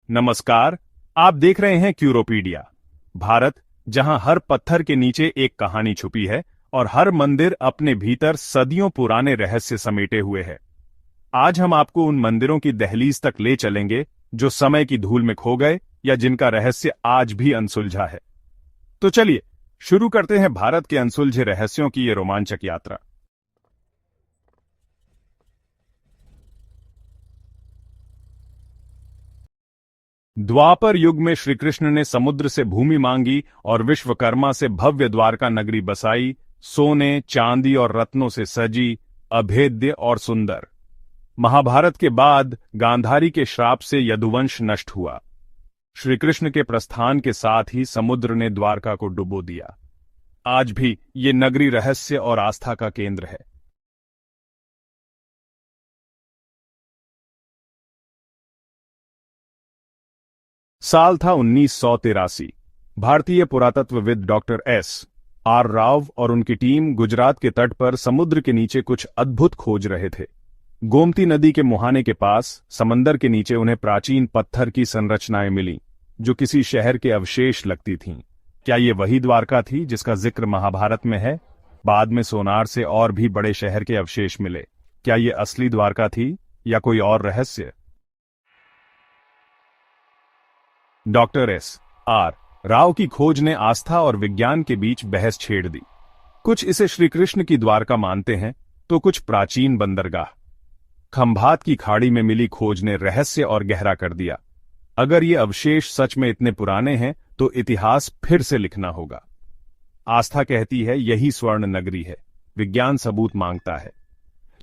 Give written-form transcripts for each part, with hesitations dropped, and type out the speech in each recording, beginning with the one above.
नमस्कार। आप देख रहे हैं क्यूरोपीडिया। भारत, जहां हर पत्थर के नीचे एक कहानी छुपी है और हर मंदिर अपने भीतर सदियों पुराने रहस्य समेटे हुए है। आज हम आपको उन मंदिरों की दहलीज तक ले चलेंगे जो समय की धूल में खो गए या जिनका रहस्य आज भी अनसुलझा है। तो चलिए शुरू करते हैं भारत के अनसुलझे रहस्यों की ये रोमांचक यात्रा। द्वापर युग में श्री कृष्ण ने समुद्र से भूमि मांगी और विश्वकर्मा से भव्य द्वारका नगरी बसाई, सोने, चांदी और रत्नों से सजी, अभेद्य और सुंदर। महाभारत के बाद गांधारी के श्राप से यदुवंश नष्ट हुआ। श्री कृष्ण के प्रस्थान के साथ ही समुद्र ने द्वारका को डुबो दिया। आज भी ये नगरी रहस्य और आस्था का केंद्र है। साल था 1983। भारतीय पुरातत्वविद डॉक्टर S.R. राव और उनकी टीम गुजरात के तट पर समुद्र के नीचे कुछ अद्भुत खोज रहे थे। गोमती नदी के मुहाने के पास समंदर के नीचे उन्हें प्राचीन पत्थर की संरचनाएं मिलीं, जो किसी शहर के अवशेष लगती थीं। क्या ये वही द्वारका थी जिसका जिक्र महाभारत में है? बाद में सोनार से और भी बड़े शहर के अवशेष मिले। क्या ये असली द्वारका थी या कोई और रहस्य? Doctor S.R. राव की खोज ने आस्था और विज्ञान के बीच बहस छेड़ दी। कुछ इसे श्री कृष्ण की द्वारका मानते हैं तो कुछ प्राचीन बंदरगाह। खंभात की खाड़ी में मिली खोज ने रहस्य और गहरा कर दिया। अगर ये अवशेष सच में इतने पुराने हैं तो इतिहास फिर से लिखना होगा। आस्था कहती है यही स्वर्ण नगरी है, विज्ञान सबूत मांगता है,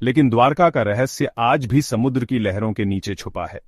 लेकिन द्वारका का रहस्य आज भी समुद्र की लहरों के नीचे छुपा है।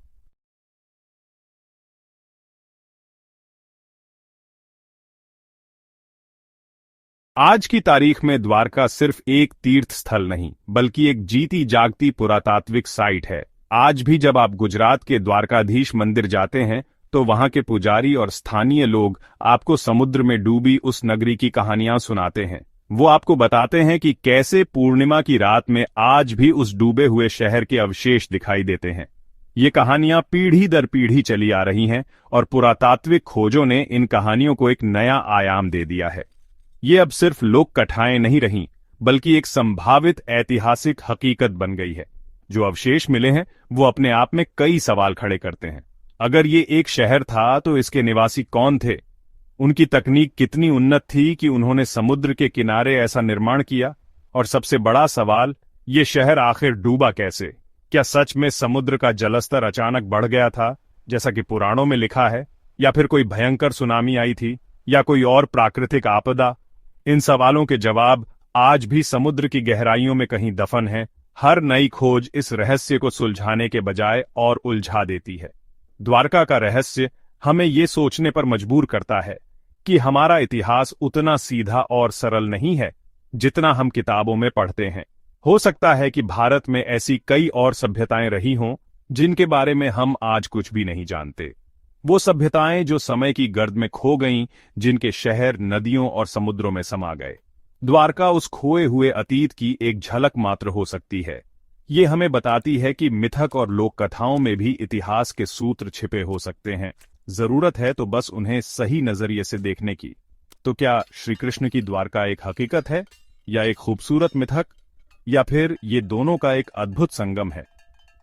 आज की तारीख में द्वारका सिर्फ एक तीर्थ स्थल नहीं, बल्कि एक जीती जागती पुरातात्विक साइट है। आज भी जब आप गुजरात के द्वारकाधीश मंदिर जाते हैं तो वहां के पुजारी और स्थानीय लोग आपको समुद्र में डूबी उस नगरी की कहानियां सुनाते हैं। वो आपको बताते हैं कि कैसे पूर्णिमा की रात में आज भी उस डूबे हुए शहर के अवशेष दिखाई देते हैं। ये कहानियां पीढ़ी दर पीढ़ी चली आ रही हैं और पुरातात्विक खोजों ने इन कहानियों को एक नया आयाम दे दिया है। ये अब सिर्फ लोक कथाएं नहीं रहीं, बल्कि एक संभावित ऐतिहासिक हकीकत बन गई है। जो अवशेष मिले हैं वो अपने आप में कई सवाल खड़े करते हैं। अगर ये एक शहर था तो इसके निवासी कौन थे? उनकी तकनीक कितनी उन्नत थी कि उन्होंने समुद्र के किनारे ऐसा निर्माण किया? और सबसे बड़ा सवाल, ये शहर आखिर डूबा कैसे? क्या सच में समुद्र का जलस्तर अचानक बढ़ गया था, जैसा कि पुराणों में लिखा है, या फिर कोई भयंकर सुनामी आई थी, या कोई और प्राकृतिक आपदा? इन सवालों के जवाब आज भी समुद्र की गहराइयों में कहीं दफन हैं। हर नई खोज इस रहस्य को सुलझाने के बजाय और उलझा देती है। द्वारका का रहस्य हमें ये सोचने पर मजबूर करता है कि हमारा इतिहास उतना सीधा और सरल नहीं है जितना हम किताबों में पढ़ते हैं। हो सकता है कि भारत में ऐसी कई और सभ्यताएं रही हों जिनके बारे में हम आज कुछ भी नहीं जानते। वो सभ्यताएं जो समय की गर्द में खो गईं, जिनके शहर नदियों और समुद्रों में समा गए। द्वारका उस खोए हुए अतीत की एक झलक मात्र हो सकती है। ये हमें बताती है कि मिथक और लोक कथाओं में भी इतिहास के सूत्र छिपे हो सकते हैं। जरूरत है तो बस उन्हें सही नजरिए से देखने की। तो क्या श्री कृष्ण की द्वारका एक हकीकत है, या एक खूबसूरत मिथक, या फिर ये दोनों का एक अद्भुत संगम है?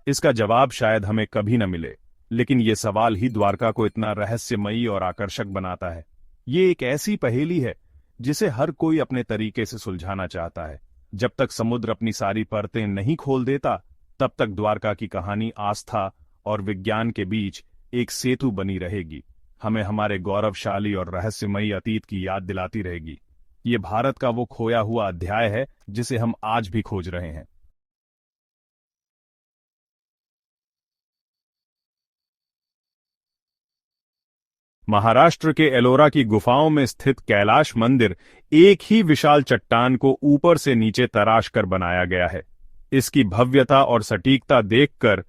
इसका जवाब शायद हमें कभी न मिले, लेकिन ये सवाल ही द्वारका को इतना रहस्यमयी और आकर्षक बनाता है। ये एक ऐसी पहेली है जिसे हर कोई अपने तरीके से सुलझाना चाहता है। जब तक समुद्र अपनी सारी परतें नहीं खोल देता, तब तक द्वारका की कहानी आस्था और विज्ञान के बीच एक सेतु बनी रहेगी। हमें हमारे गौरवशाली और रहस्यमयी अतीत की याद दिलाती रहेगी। ये भारत का वो खोया हुआ अध्याय है जिसे हम आज भी खोज रहे हैं। महाराष्ट्र के एलोरा की गुफाओं में स्थित कैलाश मंदिर एक ही विशाल चट्टान को ऊपर से नीचे तराश कर बनाया गया है। इसकी भव्यता और सटीकता देखकर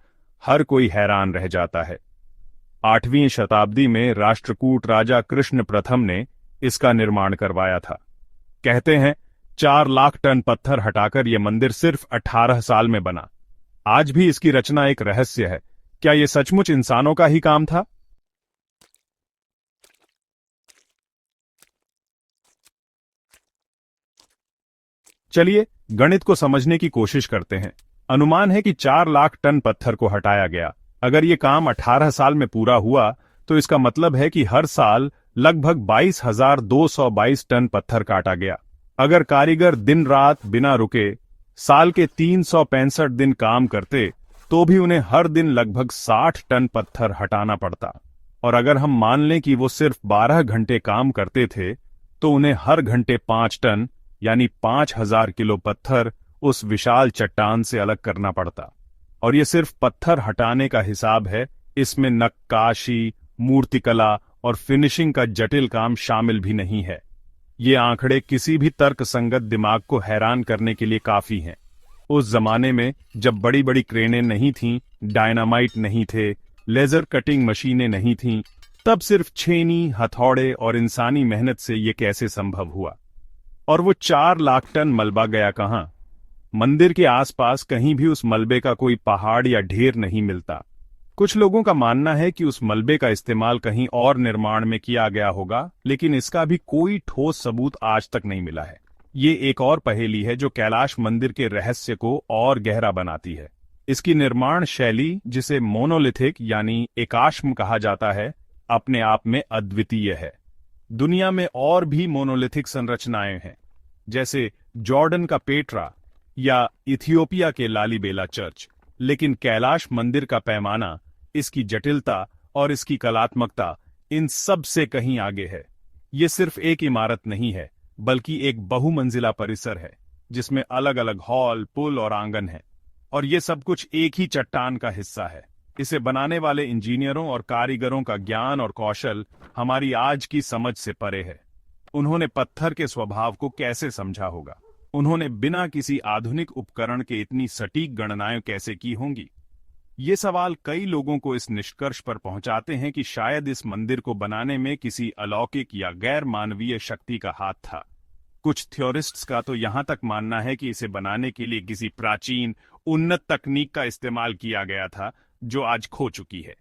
हर कोई हैरान रह जाता है। 8वीं शताब्दी में राष्ट्रकूट राजा कृष्ण प्रथम ने इसका निर्माण करवाया था। कहते हैं 4 लाख टन पत्थर हटाकर यह मंदिर सिर्फ 18 साल में बना। आज भी इसकी रचना एक रहस्य है। क्या यह सचमुच इंसानों का ही काम था, चलिए गणित को समझने की कोशिश करते हैं। अनुमान है कि 4 लाख टन पत्थर को हटाया गया। अगर ये काम 18 साल में पूरा हुआ तो इसका मतलब है कि हर साल लगभग 22,222 टन पत्थर काटा गया। अगर कारीगर दिन रात बिना रुके साल के 365 दिन काम करते तो भी उन्हें हर दिन लगभग 60 टन पत्थर हटाना पड़ता। और अगर हम मान लें कि वो सिर्फ 12 घंटे काम करते थे तो उन्हें हर घंटे 5 टन यानी 5,000 किलो पत्थर उस विशाल चट्टान से अलग करना पड़ता। और ये सिर्फ पत्थर हटाने का हिसाब है, इसमें नक्काशी, मूर्तिकला और फिनिशिंग का जटिल काम शामिल भी नहीं है। ये आंकड़े किसी भी तर्कसंगत दिमाग को हैरान करने के लिए काफी हैं। उस जमाने में जब बड़ी बड़ी क्रेनें नहीं थीं, डायनामाइट नहीं थे, लेजर कटिंग मशीनें नहीं थीं, तब सिर्फ छेनी, हथौड़े और इंसानी मेहनत से ये कैसे संभव हुआ। और वो 4 लाख टन मलबा गया कहां? मंदिर के आसपास कहीं भी उस मलबे का कोई पहाड़ या ढेर नहीं मिलता। कुछ लोगों का मानना है कि उस मलबे का इस्तेमाल कहीं और निर्माण में किया गया होगा, लेकिन इसका भी कोई ठोस सबूत आज तक नहीं मिला है। ये एक और पहेली है जो कैलाश मंदिर के रहस्य को और गहरा बनाती है। इसकी निर्माण शैली, जिसे मोनोलिथिक यानी एकाश्म कहा जाता है, अपने आप में अद्वितीय है। दुनिया में और भी मोनोलिथिक संरचनाएं हैं, जैसे जॉर्डन का पेट्रा या इथियोपिया के लालीबेला चर्च, लेकिन कैलाश मंदिर का पैमाना, इसकी जटिलता और इसकी कलात्मकता इन सब से कहीं आगे है। ये सिर्फ एक इमारत नहीं है, बल्कि एक बहुमंजिला परिसर है जिसमें अलग अलग हॉल, पुल और आंगन है। और ये सब कुछ एक ही चट्टान का हिस्सा है। इसे बनाने वाले इंजीनियरों और कारीगरों का ज्ञान और कौशल हमारी आज की समझ से परे है। उन्होंने पत्थर के स्वभाव को कैसे समझा होगा? उन्होंने बिना किसी आधुनिक उपकरण के इतनी सटीक गणनाएं कैसे की होंगी? ये सवाल कई लोगों को इस निष्कर्ष पर पहुंचाते हैं कि शायद इस मंदिर को बनाने में किसी अलौकिक या गैर मानवीय शक्ति का हाथ था। कुछ थ्योरिस्ट्स का तो यहां तक मानना है कि इसे बनाने के लिए किसी प्राचीन, उन्नत तकनीक का इस्तेमाल किया गया था जो आज खो चुकी है,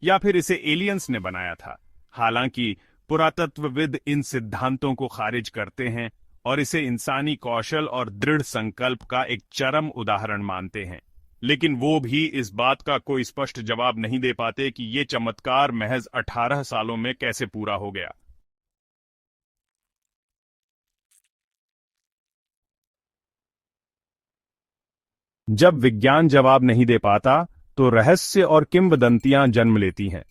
या फिर इसे एलियंस ने बनाया था। हालांकि पुरातत्वविद इन सिद्धांतों को खारिज करते हैं और इसे इंसानी कौशल और दृढ़ संकल्प का एक चरम उदाहरण मानते हैं। लेकिन वो भी इस बात का कोई स्पष्ट जवाब नहीं दे पाते कि ये चमत्कार महज 18 सालों में कैसे पूरा हो गया। जब विज्ञान जवाब नहीं दे पाता तो रहस्य और किंवदंतियां जन्म लेती हैं।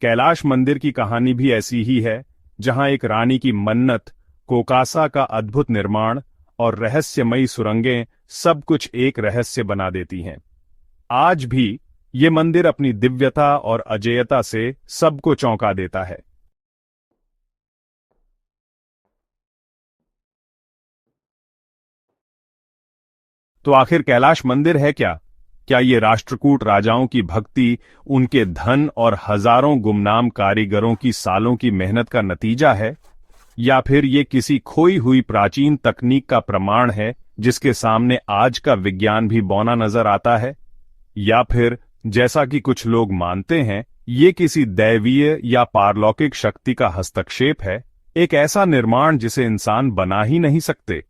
कैलाश मंदिर की कहानी भी ऐसी ही है, जहां एक रानी की मन्नत, कोकासा का अद्भुत निर्माण और रहस्यमयी सुरंगें सब कुछ एक रहस्य बना देती हैं। आज भी ये मंदिर अपनी दिव्यता और अजेयता से सबको चौंका देता है। तो आखिर कैलाश मंदिर है क्या? क्या ये राष्ट्रकूट राजाओं की भक्ति, उनके धन और हजारों गुमनाम कारीगरों की सालों की मेहनत का नतीजा है, या फिर ये किसी खोई हुई प्राचीन तकनीक का प्रमाण है जिसके सामने आज का विज्ञान भी बौना नजर आता है? या फिर जैसा कि कुछ लोग मानते हैं, ये किसी दैवीय या पारलौकिक शक्ति का हस्तक्षेप है, एक ऐसा निर्माण जिसे इंसान बना ही नहीं सकते?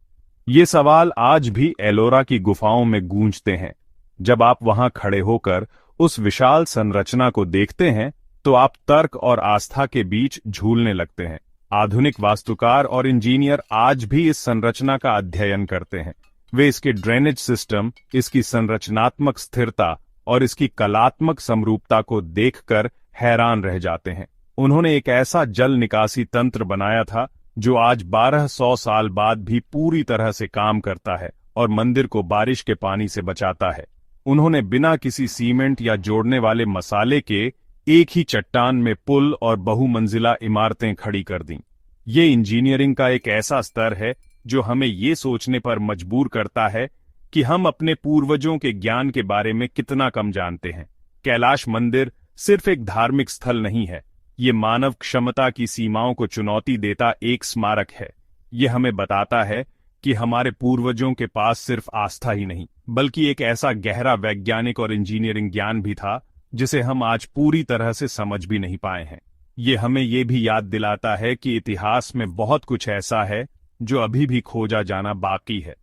ये सवाल आज भी एलोरा की गुफाओं में गूंजते हैं। जब आप वहां खड़े होकर उस विशाल संरचना को देखते हैं तो आप तर्क और आस्था के बीच झूलने लगते हैं। आधुनिक वास्तुकार और इंजीनियर आज भी इस संरचना का अध्ययन करते हैं। वे इसके ड्रेनेज सिस्टम, इसकी संरचनात्मक स्थिरता और इसकी कलात्मक समरूपता को देखकर हैरान रह जाते हैं। उन्होंने एक ऐसा जल निकासी तंत्र बनाया था जो आज 1200 साल बाद भी पूरी तरह से काम करता है और मंदिर को बारिश के पानी से बचाता है। उन्होंने बिना किसी सीमेंट या जोड़ने वाले मसाले के एक ही चट्टान में पुल और बहुमंजिला इमारतें खड़ी कर दीं। ये इंजीनियरिंग का एक ऐसा स्तर है जो हमें ये सोचने पर मजबूर करता है कि हम अपने पूर्वजों के ज्ञान के बारे में कितना कम जानते हैं। कैलाश मंदिर सिर्फ एक धार्मिक स्थल नहीं है, ये मानव क्षमता की सीमाओं को चुनौती देता एक स्मारक है। ये हमें बताता है कि हमारे पूर्वजों के पास सिर्फ आस्था ही नहीं, बल्कि एक ऐसा गहरा वैज्ञानिक और इंजीनियरिंग ज्ञान भी था जिसे हम आज पूरी तरह से समझ भी नहीं पाए हैं। ये हमें ये भी याद दिलाता है कि इतिहास में बहुत कुछ ऐसा है जो अभी भी खोजा जाना बाकी है।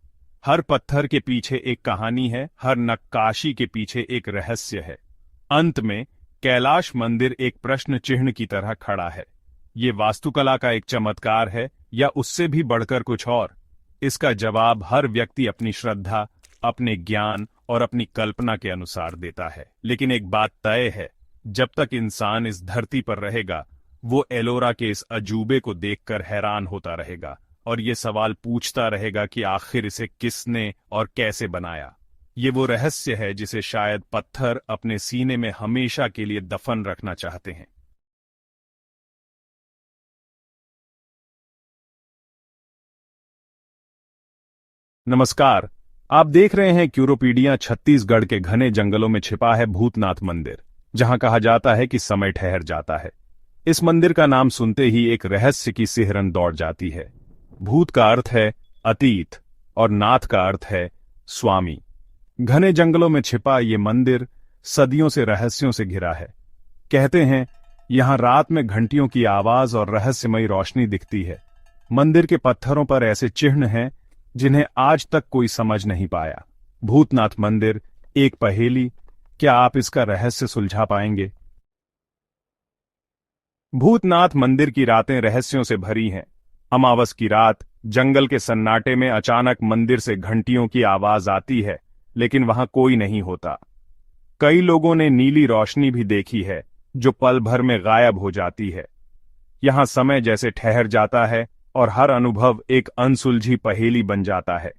हर पत्थर के पीछे एक कहानी है, हर नक्काशी के पीछे एक रहस्य है। अंत में कैलाश मंदिर एक प्रश्न चिन्ह की तरह खड़ा है। ये वास्तुकला का एक चमत्कार है या उससे भी बढ़कर कुछ और? इसका जवाब हर व्यक्ति अपनी श्रद्धा, अपने ज्ञान और अपनी कल्पना के अनुसार देता है। लेकिन एक बात तय है, जब तक इंसान इस धरती पर रहेगा, वो एलोरा के इस अजूबे को देखकर हैरान होता रहेगा और ये सवाल पूछता रहेगा कि आखिर इसे किसने और कैसे बनाया। ये वो रहस्य है जिसे शायद पत्थर अपने सीने में हमेशा के लिए दफन रखना चाहते हैं। नमस्कार, आप देख रहे हैं क्यूरोपीडिया। छत्तीसगढ़ के घने जंगलों में छिपा है भूतनाथ मंदिर, जहां कहा जाता है कि समय ठहर जाता है। इस मंदिर का नाम सुनते ही एक रहस्य की सिहरन दौड़ जाती है। भूत का अर्थ है अतीत और नाथ का अर्थ है स्वामी। घने जंगलों में छिपा ये मंदिर सदियों से रहस्यों से घिरा है। कहते हैं यहां रात में घंटियों की आवाज और रहस्यमयी रोशनी दिखती है। मंदिर के पत्थरों पर ऐसे चिन्ह हैं जिन्हें आज तक कोई समझ नहीं पाया। भूतनाथ मंदिर एक पहेली, क्या आप इसका रहस्य सुलझा पाएंगे? भूतनाथ मंदिर की रातें रहस्यों से भरी हैं। अमावस की रात जंगल के सन्नाटे में अचानक मंदिर से घंटियों की आवाज आती है, लेकिन वहां कोई नहीं होता। कई लोगों ने नीली रोशनी भी देखी है जो पल भर में गायब हो जाती है। यहां समय जैसे ठहर जाता है और हर अनुभव एक अनसुलझी पहेली बन जाता है।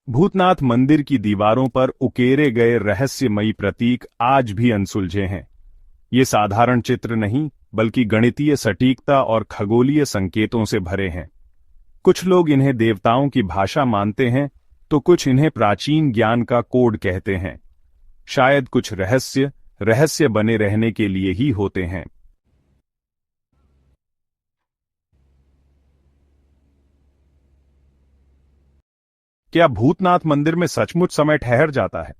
भूतनाथ मंदिर की दीवारों पर उकेरे गए रहस्यमयी प्रतीक आज भी अनसुलझे हैं। ये साधारण चित्र नहीं, बल्कि गणितीय सटीकता और खगोलीय संकेतों से भरे हैं। कुछ लोग इन्हें देवताओं की भाषा मानते हैं, तो कुछ इन्हें प्राचीन ज्ञान का कोड कहते हैं। शायद कुछ रहस्य बने रहने के लिए ही होते हैं। क्या भूतनाथ मंदिर में सचमुच समय ठहर जाता है?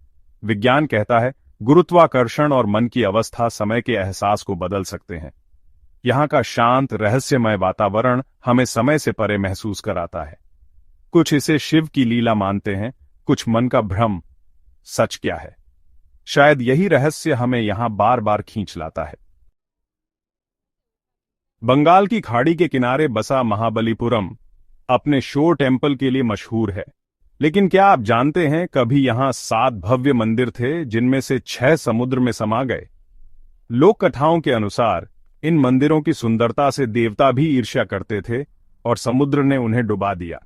विज्ञान कहता है गुरुत्वाकर्षण और मन की अवस्था समय के एहसास को बदल सकते हैं। यहां का शांत रहस्यमय वातावरण हमें समय से परे महसूस कराता है। कुछ इसे शिव की लीला मानते हैं, कुछ मन का भ्रम। सच क्या है? शायद यही रहस्य हमें यहां बार बार खींच लाता है। बंगाल की खाड़ी के किनारे बसा महाबलीपुरम अपने शोर टेम्पल के लिए मशहूर है। लेकिन क्या आप जानते हैं, कभी यहां 7 भव्य मंदिर थे जिनमें से 6 समुद्र में समा गए। लोक कथाओं के अनुसार इन मंदिरों की सुंदरता से देवता भी ईर्ष्या करते थे और समुद्र ने उन्हें डुबा दिया।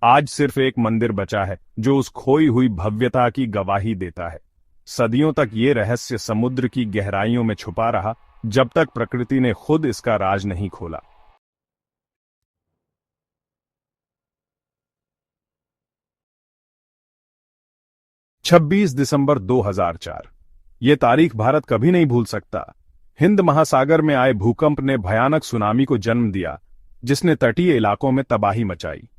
आज सिर्फ एक मंदिर बचा है जो उस खोई हुई भव्यता की गवाही देता है। सदियों तक ये रहस्य समुद्र की गहराइयों में छुपा रहा, जब तक प्रकृति ने खुद इसका राज नहीं खोला। 26 दिसंबर 2004। ये तारीख भारत कभी नहीं भूल सकता। हिंद महासागर में आए भूकंप ने भयानक सुनामी को जन्म दिया, जिसने तटीय इलाकों में तबाही मचाई।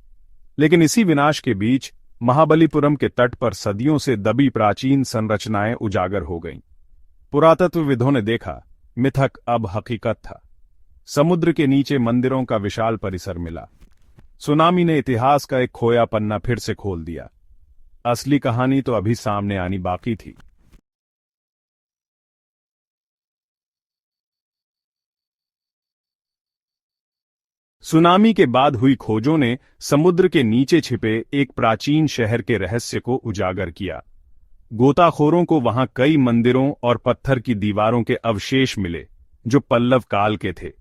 लेकिन इसी विनाश के बीच महाबलीपुरम के तट पर सदियों से दबी प्राचीन संरचनाएं उजागर हो गईं। पुरातत्वविदों ने देखा, मिथक अब हकीकत था। समुद्र के नीचे मंदिरों का विशाल परिसर मिला। सुनामी ने इतिहास का एक खोया पन्ना फिर से खोल दिया। असली कहानी तो अभी सामने आनी बाकी थी। सुनामी के बाद हुई खोजों ने समुद्र के नीचे छिपे एक प्राचीन शहर के रहस्य को उजागर किया। गोताखोरों को वहां कई मंदिरों और पत्थर की दीवारों के अवशेष मिले जो पल्लव काल के थे।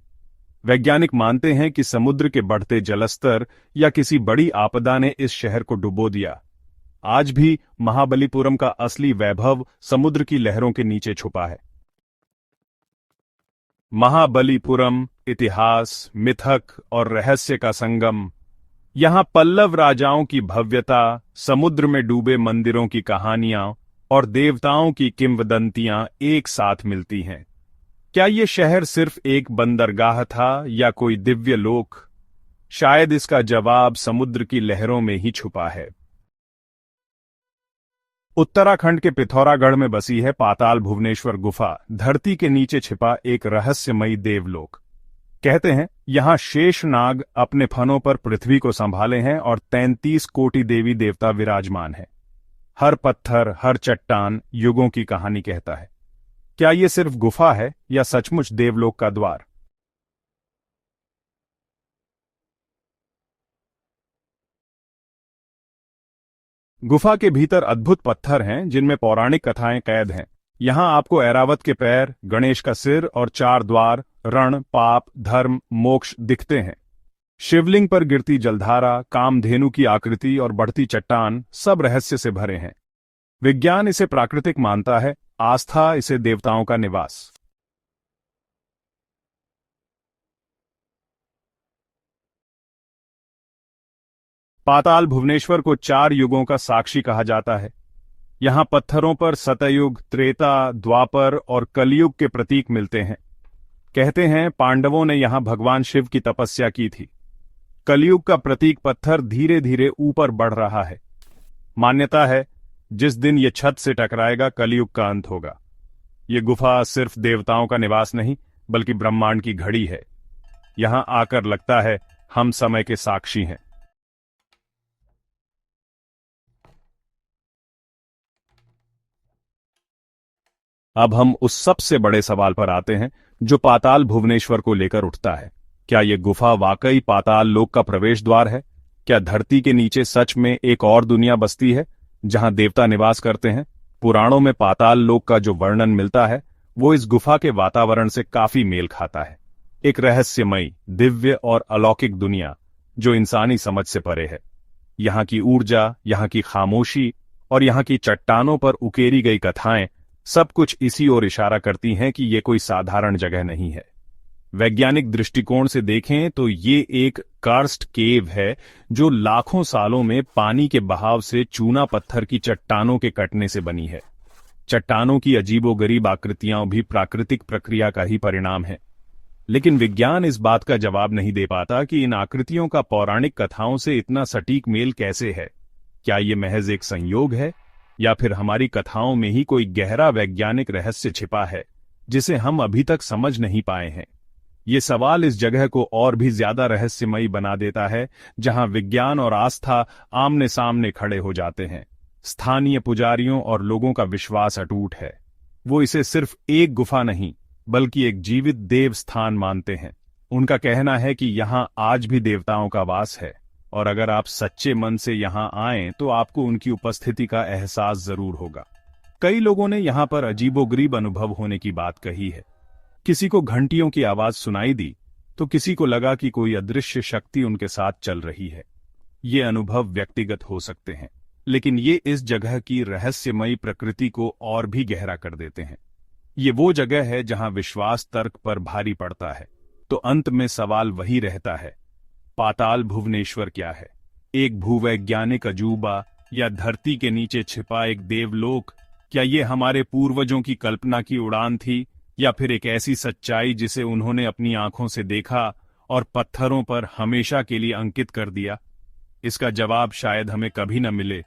वैज्ञानिक मानते हैं कि समुद्र के बढ़ते जलस्तर या किसी बड़ी आपदा ने इस शहर को डुबो दिया। आज भी महाबलीपुरम का असली वैभव समुद्र की लहरों के नीचे छुपा है। महाबलीपुरम इतिहास, मिथक और रहस्य का संगम। यहां पल्लव राजाओं की भव्यता, समुद्र में डूबे मंदिरों की कहानियां और देवताओं की किंवदंतियां एक साथ मिलती हैं। क्या ये शहर सिर्फ एक बंदरगाह था या कोई दिव्य लोक? शायद इसका जवाब समुद्र की लहरों में ही छुपा है। उत्तराखंड के पिथौरागढ़ में बसी है पाताल भुवनेश्वर गुफा, धरती के नीचे छिपा एक रहस्यमयी देवलोक। कहते हैं यहाँ शेष नाग अपने फनों पर पृथ्वी को संभाले हैं और 33 कोटि देवी देवता विराजमान हैं। हर पत्थर, हर चट्टान युगों की कहानी कहता है। क्या ये सिर्फ गुफा है या सचमुच देवलोक का द्वार? गुफा के भीतर अद्भुत पत्थर हैं जिनमें पौराणिक कथाएं कैद हैं। यहां आपको ऐरावत के पैर, गणेश का सिर और 4 द्वार, रण, पाप, धर्म, मोक्ष दिखते हैं। शिवलिंग पर गिरती जलधारा, कामधेनु की आकृति और बढ़ती चट्टान सब रहस्य से भरे हैं। विज्ञान इसे प्राकृतिक मानता है, आस्था इसे देवताओं का निवास। पाताल भुवनेश्वर को 4 युगों का साक्षी कहा जाता है। यहां पत्थरों पर सतयुग, त्रेता, द्वापर और कलयुग के प्रतीक मिलते हैं। कहते हैं पांडवों ने यहां भगवान शिव की तपस्या की थी। कलयुग का प्रतीक पत्थर धीरे धीरे ऊपर बढ़ रहा है। मान्यता है जिस दिन ये छत से टकराएगा कलयुग का अंत होगा। ये गुफा सिर्फ देवताओं का निवास नहीं बल्कि ब्रह्मांड की घड़ी है। यहां आकर लगता है हम समय के साक्षी हैं। अब हम उस सबसे बड़े सवाल पर आते हैं जो पाताल भुवनेश्वर को लेकर उठता है। क्या यह गुफा वाकई पाताल लोक का प्रवेश द्वार है? क्या धरती के नीचे सच में एक और दुनिया बसती है जहां देवता निवास करते हैं? पुराणों में पाताल लोक का जो वर्णन मिलता है वो इस गुफा के वातावरण से काफी मेल खाता है। एक रहस्यमयी, दिव्य और अलौकिक दुनिया जो इंसानी समझ से परे है। यहाँ की ऊर्जा, यहाँ की खामोशी और यहाँ की चट्टानों पर उकेरी गई कथाएं सब कुछ इसी ओर इशारा करती हैं कि ये कोई साधारण जगह नहीं है। वैज्ञानिक दृष्टिकोण से देखें तो ये एक कार्स्ट केव है जो लाखों सालों में पानी के बहाव से चूना पत्थर की चट्टानों के कटने से बनी है। चट्टानों की अजीबोगरीब आकृतियां भी प्राकृतिक प्रक्रिया का ही परिणाम है। लेकिन विज्ञान इस बात का जवाब नहीं दे पाता कि इन आकृतियों का पौराणिक कथाओं से इतना सटीक मेल कैसे है। क्या ये महज एक संयोग है या फिर हमारी कथाओं में ही कोई गहरा वैज्ञानिक रहस्य छिपा है जिसे हम अभी तक समझ नहीं पाए हैं? ये सवाल इस जगह को और भी ज्यादा रहस्यमयी बना देता है, जहां विज्ञान और आस्था आमने सामने खड़े हो जाते हैं। स्थानीय पुजारियों और लोगों का विश्वास अटूट है। वो इसे सिर्फ एक गुफा नहीं बल्कि एक जीवित देव स्थान मानते हैं। उनका कहना है कि यहां आज भी देवताओं का वास है और अगर आप सच्चे मन से यहां आएं तो आपको उनकी उपस्थिति का एहसास जरूर होगा। कई लोगों ने यहां पर अजीबोगरीब अनुभव होने की बात कही है। किसी को घंटियों की आवाज सुनाई दी तो किसी को लगा कि कोई अदृश्य शक्ति उनके साथ चल रही है। ये अनुभव व्यक्तिगत हो सकते हैं, लेकिन ये इस जगह की रहस्यमयी प्रकृति को और भी गहरा कर देते हैं। ये वो जगह है जहां विश्वास तर्क पर भारी पड़ता है। तो अंत में सवाल वही रहता है, पाताल भुवनेश्वर क्या है? एक भूवैज्ञानिक अजूबा या धरती के नीचे छिपा एक देवलोक? क्या ये हमारे पूर्वजों की कल्पना की उड़ान थी या फिर एक ऐसी सच्चाई जिसे उन्होंने अपनी आंखों से देखा और पत्थरों पर हमेशा के लिए अंकित कर दिया? इसका जवाब शायद हमें कभी न मिले,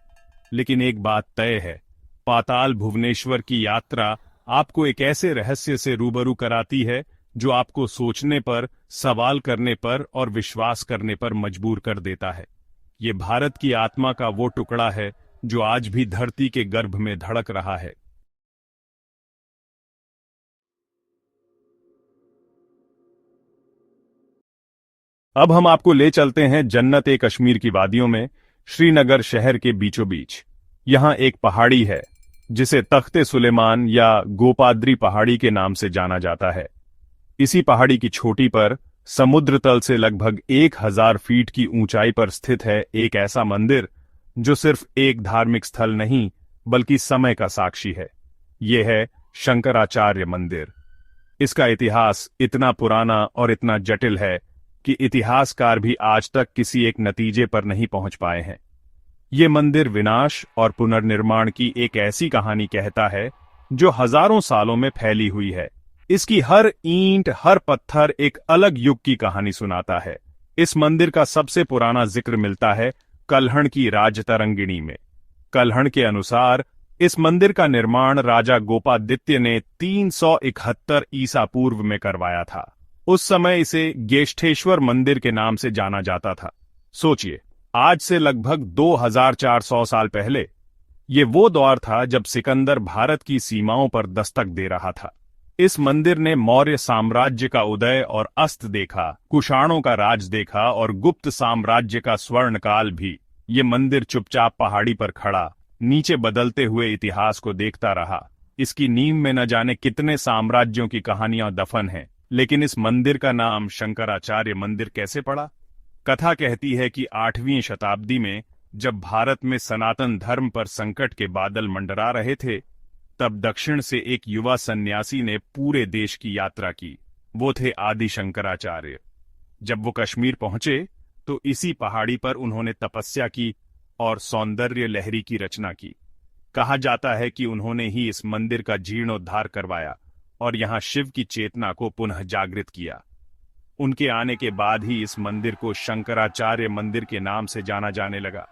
लेकिन एक बात तय है, पाताल भुवनेश्वर की यात्रा आपको एक ऐसे रहस्य से रूबरू कराती है जो आपको सोचने पर, सवाल करने पर और विश्वास करने पर मजबूर कर देता है। ये भारत की आत्मा का वो टुकड़ा है जो आज भी धरती के गर्भ में धड़क रहा है। अब हम आपको ले चलते हैं जन्नत-ए कश्मीर की वादियों में, श्रीनगर शहर के बीचों बीच। यहां एक पहाड़ी है जिसे तख्ते सुलेमान या गोपाद्री पहाड़ी के नाम से जाना जाता है। इसी पहाड़ी की चोटी पर समुद्र तल से लगभग 1000 फीट की ऊंचाई पर स्थित है एक ऐसा मंदिर जो सिर्फ एक धार्मिक स्थल नहीं बल्कि समय का साक्षी है। यह है शंकराचार्य मंदिर। इसका इतिहास इतना पुराना और इतना जटिल है कि इतिहासकार भी आज तक किसी एक नतीजे पर नहीं पहुंच पाए हैं। ये मंदिर विनाश और पुनर्निर्माण की एक ऐसी कहानी कहता है जो हजारों सालों में फैली हुई है। इसकी हर ईंट, हर पत्थर एक अलग युग की कहानी सुनाता है। इस मंदिर का सबसे पुराना जिक्र मिलता है कल्हण की राजतरंगिणी में। कल्हण के अनुसार इस मंदिर का निर्माण राजा गोपादित्य ने 371 ईसा पूर्व में करवाया था। उस समय इसे गेष्ठेश्वर मंदिर के नाम से जाना जाता था। सोचिए, आज से लगभग 2400 साल पहले ये वो दौर था जब सिकंदर भारत की सीमाओं पर दस्तक दे रहा था। इस मंदिर ने मौर्य साम्राज्य का उदय और अस्त देखा, कुषाणों का राज देखा और गुप्त साम्राज्य का स्वर्ण काल भी। ये मंदिर चुपचाप पहाड़ी पर खड़ा नीचे बदलते हुए इतिहास को देखता रहा। इसकी नींव में न जाने कितने साम्राज्यों की कहानियां दफन हैं, लेकिन इस मंदिर का नाम शंकराचार्य मंदिर कैसे पड़ा? कथा कहती है कि 8वीं शताब्दी में जब भारत में सनातन धर्म पर संकट के बादल मंडरा रहे थे, तब दक्षिण से एक युवा सन्यासी ने पूरे देश की यात्रा की। वो थे आदि शंकराचार्य। जब वो कश्मीर पहुंचे तो इसी पहाड़ी पर उन्होंने तपस्या की और सौंदर्य लहरी की रचना की। कहा जाता है कि उन्होंने ही इस मंदिर का जीर्णोद्धार करवाया और यहां शिव की चेतना को पुनः जागृत किया। उनके आने के बाद ही इस मंदिर को शंकराचार्य मंदिर के नाम से जाना जाने लगा।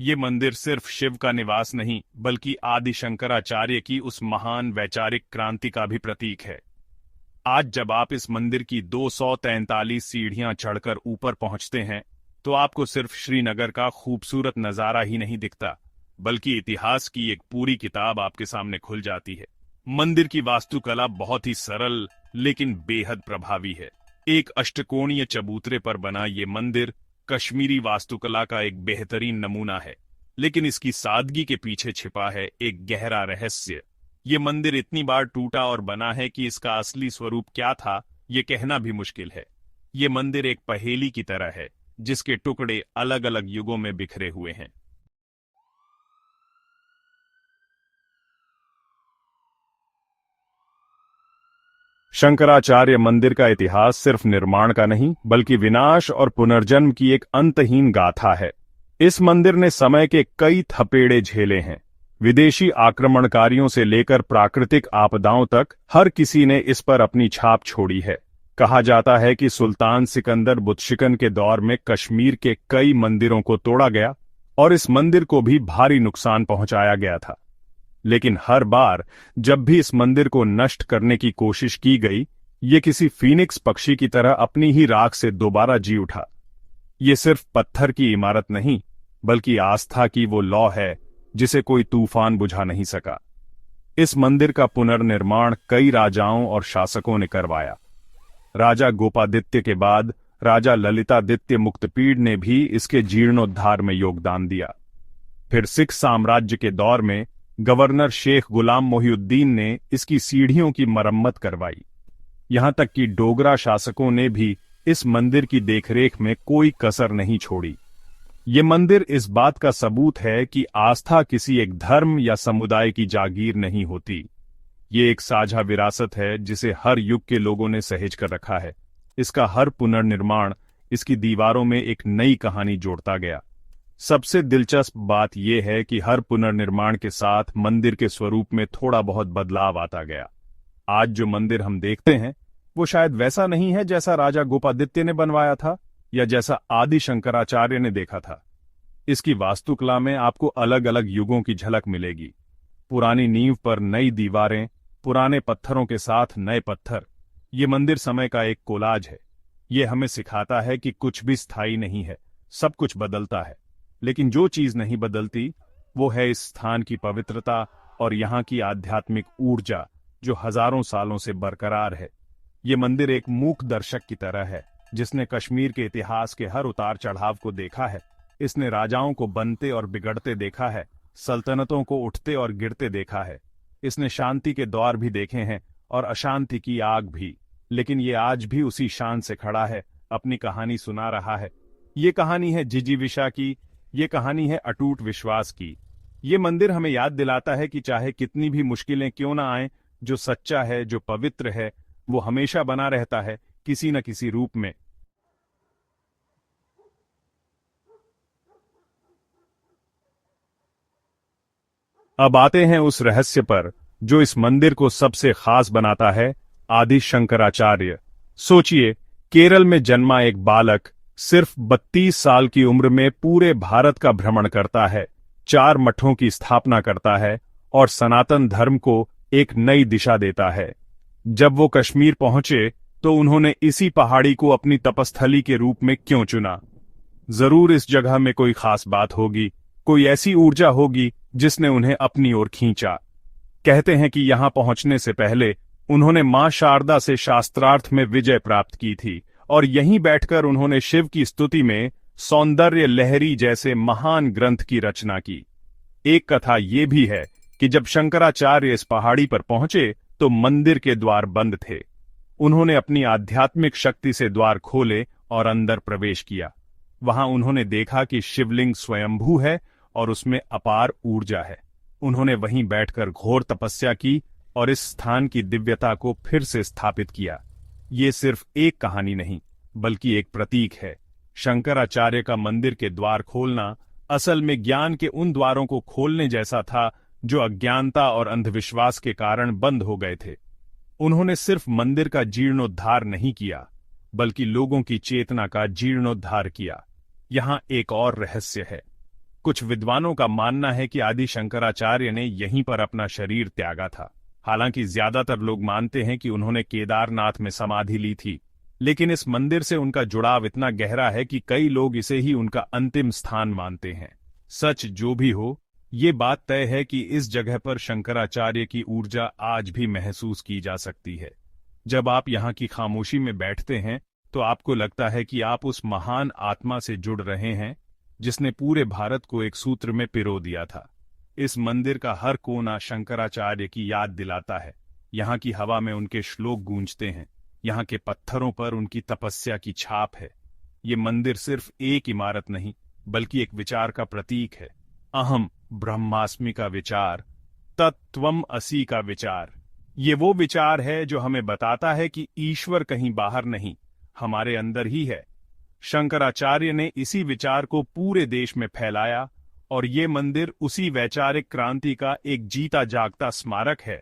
ये मंदिर सिर्फ शिव का निवास नहीं, बल्कि आदि शंकराचार्य की उस महान वैचारिक क्रांति का भी प्रतीक है। आज जब आप इस मंदिर की 243 सीढ़ियां चढ़कर ऊपर पहुंचते हैं, तो आपको सिर्फ श्रीनगर का खूबसूरत नजारा ही नहीं दिखता, बल्कि इतिहास की एक पूरी किताब आपके सामने खुल जाती है। मंदिर की वास्तुकला बहुत ही सरल लेकिन बेहद प्रभावी है। एक अष्टकोणीय चबूतरे पर बना ये मंदिर कश्मीरी वास्तुकला का एक बेहतरीन नमूना है, लेकिन इसकी सादगी के पीछे छिपा है एक गहरा रहस्य। ये मंदिर इतनी बार टूटा और बना है कि इसका असली स्वरूप क्या था, ये कहना भी मुश्किल है। ये मंदिर एक पहेली की तरह है, जिसके टुकड़े अलग अलग युगों में बिखरे हुए हैं। शंकराचार्य मंदिर का इतिहास सिर्फ निर्माण का नहीं, बल्कि विनाश और पुनर्जन्म की एक अंतहीन गाथा है। इस मंदिर ने समय के कई थपेड़े झेले हैं। विदेशी आक्रमणकारियों से लेकर प्राकृतिक आपदाओं तक हर किसी ने इस पर अपनी छाप छोड़ी है। कहा जाता है कि सुल्तान सिकंदर बुतशिकन के दौर में कश्मीर के कई मंदिरों को तोड़ा गया और इस मंदिर को भी भारी नुकसान पहुंचाया गया था। लेकिन हर बार जब भी इस मंदिर को नष्ट करने की कोशिश की गई, ये किसी फीनिक्स पक्षी की तरह अपनी ही राख से दोबारा जी उठा। ये सिर्फ पत्थर की इमारत नहीं, बल्कि आस्था की वो लौ है जिसे कोई तूफान बुझा नहीं सका। इस मंदिर का पुनर्निर्माण कई राजाओं और शासकों ने करवाया। राजा गोपादित्य के बाद राजा ललितादित्य मुक्तपीड़ ने भी इसके जीर्णोद्धार में योगदान दिया। फिर सिख साम्राज्य के दौर में गवर्नर शेख गुलाम मोहिउद्दीन ने इसकी सीढ़ियों की मरम्मत करवाई। यहां तक कि डोगरा शासकों ने भी इस मंदिर की देखरेख में कोई कसर नहीं छोड़ी। ये मंदिर इस बात का सबूत है कि आस्था किसी एक धर्म या समुदाय की जागीर नहीं होती। ये एक साझा विरासत है जिसे हर युग के लोगों ने सहेज कर रखा है। इसका हर पुनर्निर्माण इसकी दीवारों में एक नई कहानी जोड़ता गया। सबसे दिलचस्प बात यह है कि हर पुनर्निर्माण के साथ मंदिर के स्वरूप में थोड़ा बहुत बदलाव आता गया। आज जो मंदिर हम देखते हैं वो शायद वैसा नहीं है जैसा राजा गोपादित्य ने बनवाया था या जैसा आदि शंकराचार्य ने देखा था। इसकी वास्तुकला में आपको अलग अलग युगों की झलक मिलेगी। पुरानी नींव पर नई दीवारें, पुराने पत्थरों के साथ नए पत्थर। ये मंदिर समय का एक कोलाज है। ये हमें सिखाता है कि कुछ भी स्थायी नहीं है, सब कुछ बदलता है। लेकिन जो चीज नहीं बदलती वो है इस स्थान की पवित्रता और यहाँ की आध्यात्मिक ऊर्जा जो हजारों सालों से बरकरार है। ये मंदिर एक मूक दर्शक की तरह है जिसने कश्मीर के इतिहास के हर उतार चढ़ाव को देखा है। इसने राजाओं को बनते और बिगड़ते देखा है, सल्तनतों को उठते और गिरते देखा है। इसने शांति के दौर भी देखे हैं और अशांति की आग भी, लेकिन ये आज भी उसी शान से खड़ा है, अपनी कहानी सुना रहा है। ये कहानी है जिजीविषा की, ये कहानी है अटूट विश्वास की। ये मंदिर हमें याद दिलाता है कि चाहे कितनी भी मुश्किलें क्यों ना आएं, जो सच्चा है, जो पवित्र है, वो हमेशा बना रहता है किसी न किसी रूप में। अब आते हैं उस रहस्य पर जो इस मंदिर को सबसे खास बनाता है, आदि शंकराचार्य। सोचिए, केरल में जन्मा एक बालक सिर्फ 32 साल की उम्र में पूरे भारत का भ्रमण करता है, 4 मठों की स्थापना करता है और सनातन धर्म को एक नई दिशा देता है। जब वो कश्मीर पहुंचे तो उन्होंने इसी पहाड़ी को अपनी तपस्थली के रूप में क्यों चुना? जरूर इस जगह में कोई खास बात होगी, कोई ऐसी ऊर्जा होगी जिसने उन्हें अपनी ओर खींचा। कहते हैं कि यहां पहुंचने से पहले उन्होंने मां शारदा से शास्त्रार्थ में विजय प्राप्त की थी और यहीं बैठकर उन्होंने शिव की स्तुति में सौंदर्य लहरी जैसे महान ग्रंथ की रचना की। एक कथा ये भी है कि जब शंकराचार्य इस पहाड़ी पर पहुंचे तो मंदिर के द्वार बंद थे। उन्होंने अपनी आध्यात्मिक शक्ति से द्वार खोले और अंदर प्रवेश किया। वहां उन्होंने देखा कि शिवलिंग स्वयंभू है और उसमें अपार ऊर्जा है। उन्होंने वहीं बैठकर घोर तपस्या की और इस स्थान की दिव्यता को फिर से स्थापित किया। ये सिर्फ एक कहानी नहीं, बल्कि एक प्रतीक है। शंकराचार्य का मंदिर के द्वार खोलना असल में ज्ञान के उन द्वारों को खोलने जैसा था जो अज्ञानता और अंधविश्वास के कारण बंद हो गए थे। उन्होंने सिर्फ मंदिर का जीर्णोद्धार नहीं किया, बल्कि लोगों की चेतना का जीर्णोद्धार किया। यहां एक और रहस्य है। कुछ विद्वानों का मानना है कि आदि शंकराचार्य ने यहीं पर अपना शरीर त्यागा था। हालांकि ज्यादातर लोग मानते हैं कि उन्होंने केदारनाथ में समाधि ली थी, लेकिन इस मंदिर से उनका जुड़ाव इतना गहरा है कि कई लोग इसे ही उनका अंतिम स्थान मानते हैं। सच जो भी हो, ये बात तय है कि इस जगह पर शंकराचार्य की ऊर्जा आज भी महसूस की जा सकती है। जब आप यहाँ की खामोशी में बैठते हैं तो आपको लगता है कि आप उस महान आत्मा से जुड़ रहे हैं जिसने पूरे भारत को एक सूत्र में पिरो दिया था। इस मंदिर का हर कोना शंकराचार्य की याद दिलाता है। यहाँ की हवा में उनके श्लोक गूंजते हैं, यहाँ के पत्थरों पर उनकी तपस्या की छाप है। ये मंदिर सिर्फ एक इमारत नहीं, बल्कि एक विचार का प्रतीक है। अहम ब्रह्मास्मि का विचार, तत्त्वम असि का विचार। ये वो विचार है जो हमें बताता है कि ईश्वर कहीं बाहर नहीं, हमारे अंदर ही है। शंकराचार्य ने इसी विचार को पूरे देश में फैलाया और ये मंदिर उसी वैचारिक क्रांति का एक जीता जागता स्मारक है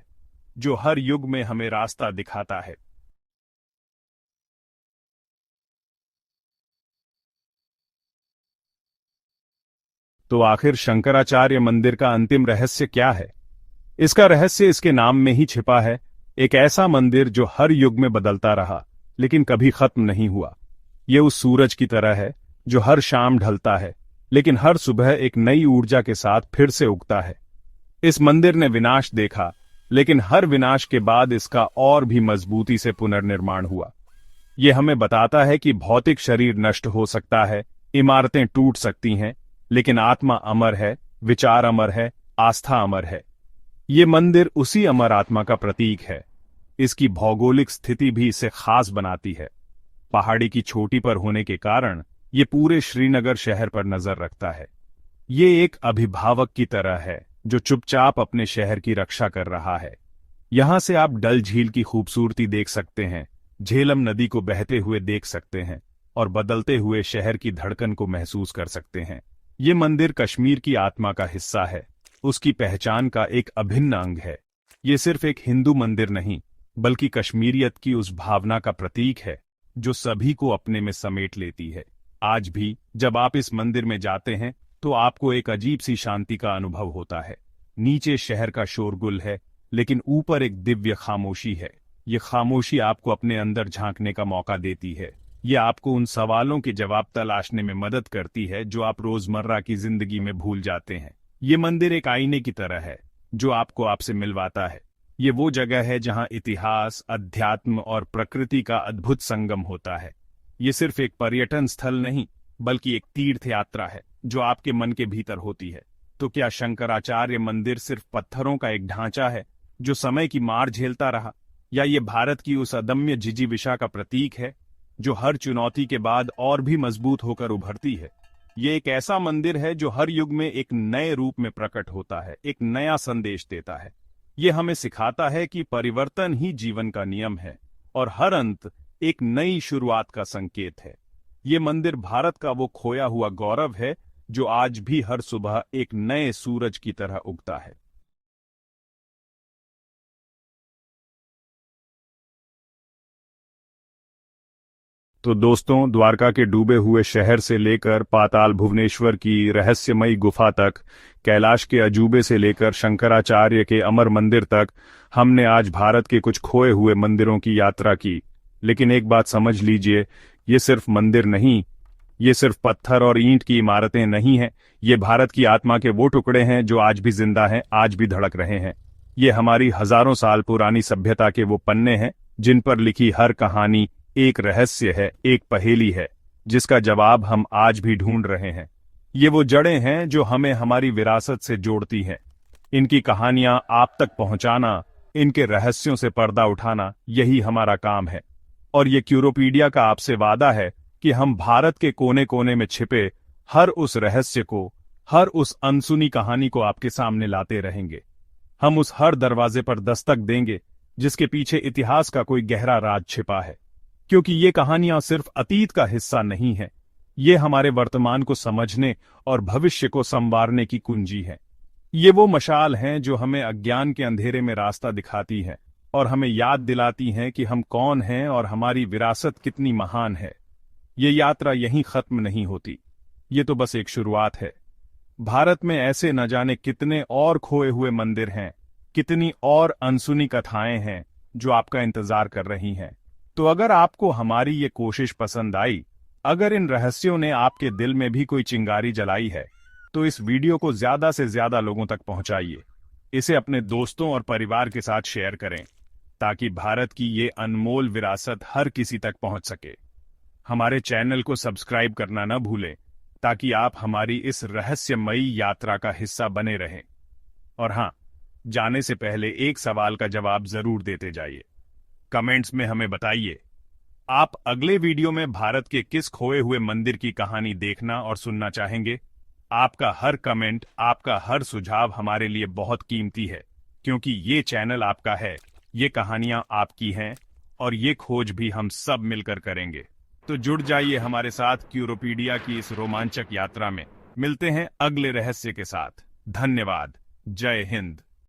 जो हर युग में हमें रास्ता दिखाता है। तो आखिर शंकराचार्य मंदिर का अंतिम रहस्य क्या है? इसका रहस्य इसके नाम में ही छिपा है। एक ऐसा मंदिर जो हर युग में बदलता रहा, लेकिन कभी खत्म नहीं हुआ। ये उस सूरज की तरह है जो हर शाम ढलता है, लेकिन हर सुबह एक नई ऊर्जा के साथ फिर से उगता है। इस मंदिर ने विनाश देखा, लेकिन हर विनाश के बाद इसका और भी मजबूती से पुनर्निर्माण हुआ। ये हमें बताता है कि भौतिक शरीर नष्ट हो सकता है, इमारतें टूट सकती हैं, लेकिन आत्मा अमर है, विचार अमर है, आस्था अमर है। ये मंदिर उसी अमर आत्मा का प्रतीक है। इसकी भौगोलिक स्थिति भी इसे खास बनाती है। पहाड़ी की चोटी पर होने के कारण ये पूरे श्रीनगर शहर पर नजर रखता है। ये एक अभिभावक की तरह है जो चुपचाप अपने शहर की रक्षा कर रहा है। यहां से आप डल झील की खूबसूरती देख सकते हैं, झेलम नदी को बहते हुए देख सकते हैं और बदलते हुए शहर की धड़कन को महसूस कर सकते हैं। ये मंदिर कश्मीर की आत्मा का हिस्सा है, उसकी पहचान का एक अभिन्न अंग है। ये सिर्फ एक हिंदू मंदिर नहीं, बल्कि कश्मीरियत की उस भावना का प्रतीक है जो सभी को अपने में समेट लेती है। आज भी जब आप इस मंदिर में जाते हैं तो आपको एक अजीब सी शांति का अनुभव होता है। नीचे शहर का शोरगुल है, लेकिन ऊपर एक दिव्य खामोशी है। ये खामोशी आपको अपने अंदर झांकने का मौका देती है। ये आपको उन सवालों के जवाब तलाशने में मदद करती है जो आप रोजमर्रा की जिंदगी में भूल जाते हैं। ये मंदिर एक आईने की तरह है जो आपको आपसे मिलवाता है। ये वो जगह है जहां इतिहास, अध्यात्म और प्रकृति का अद्भुत संगम होता है। ये सिर्फ एक पर्यटन स्थल नहीं, बल्कि एक तीर्थ यात्रा है जो आपके मन के भीतर होती है। तो क्या शंकराचार्य मंदिर सिर्फ पत्थरों का एक ढांचा है जो समय की मार झेलता रहा, या ये भारत की उस अदम्य जिजीविषा का प्रतीक है जो हर चुनौती के बाद और भी मजबूत होकर उभरती है? ये एक ऐसा मंदिर है जो हर युग में एक नए रूप में प्रकट होता है, एक नया संदेश देता है। ये हमें सिखाता है कि परिवर्तन ही जीवन का नियम है और हर अंत एक नई शुरुआत का संकेत है। ये मंदिर भारत का वो खोया हुआ गौरव है जो आज भी हर सुबह एक नए सूरज की तरह उगता है। तो दोस्तों, द्वारका के डूबे हुए शहर से लेकर पाताल भुवनेश्वर की रहस्यमयी गुफा तक, कैलाश के अजूबे से लेकर शंकराचार्य के अमर मंदिर तक, हमने आज भारत के कुछ खोए हुए मंदिरों की यात्रा की। लेकिन एक बात समझ लीजिए, ये सिर्फ मंदिर नहीं, ये सिर्फ पत्थर और ईंट की इमारतें नहीं हैं। ये भारत की आत्मा के वो टुकड़े हैं जो आज भी जिंदा हैं, आज भी धड़क रहे हैं। ये हमारी हजारों साल पुरानी सभ्यता के वो पन्ने हैं जिन पर लिखी हर कहानी एक रहस्य है, एक पहेली है, जिसका जवाब हम आज भी ढूंढ रहे हैं। ये वो जड़ें हैं जो हमें हमारी विरासत से जोड़ती हैं। इनकी कहानियां आप तक पहुंचाना, इनके रहस्यों से पर्दा उठाना, यही हमारा काम है। और ये क्यूरोपीडिया का आपसे वादा है कि हम भारत के कोने कोने में छिपे हर उस रहस्य को, हर उस अनसुनी कहानी को आपके सामने लाते रहेंगे। हम उस हर दरवाजे पर दस्तक देंगे जिसके पीछे इतिहास का कोई गहरा राज छिपा है। क्योंकि ये कहानियां सिर्फ अतीत का हिस्सा नहीं है, ये हमारे वर्तमान को समझने और भविष्य को संवारने की कुंजी है। ये वो मशाल हैं जो हमें अज्ञान के अंधेरे में रास्ता दिखाती है और हमें याद दिलाती हैं कि हम कौन हैं और हमारी विरासत कितनी महान है। ये यात्रा यहीं खत्म नहीं होती, ये तो बस एक शुरुआत है। भारत में ऐसे न जाने कितने और खोए हुए मंदिर हैं, कितनी और अनसुनी कथाएं हैं जो आपका इंतजार कर रही हैं। तो अगर आपको हमारी ये कोशिश पसंद आई, अगर इन रहस्यों ने आपके दिल में भी कोई चिंगारी जलाई है, तो इस वीडियो को ज्यादा से ज्यादा लोगों तक पहुंचाइए। इसे अपने दोस्तों और परिवार के साथ शेयर करें ताकि भारत की ये अनमोल विरासत हर किसी तक पहुंच सके। हमारे चैनल को सब्सक्राइब करना न भूलें ताकि आप हमारी इस रहस्यमयी यात्रा का हिस्सा बने रहें। और हां, जाने से पहले एक सवाल का जवाब जरूर देते जाइए। कमेंट्स में हमें बताइए, आप अगले वीडियो में भारत के किस खोए हुए मंदिर की कहानी देखना और सुनना चाहेंगे। आपका हर कमेंट, आपका हर सुझाव हमारे लिए बहुत कीमती है, क्योंकि ये चैनल आपका है, ये कहानियां आपकी हैं और ये खोज भी हम सब मिलकर करेंगे। तो जुड़ जाइए हमारे साथ क्यूरोपीडिया की इस रोमांचक यात्रा में। मिलते हैं अगले रहस्य के साथ। धन्यवाद। जय हिंद।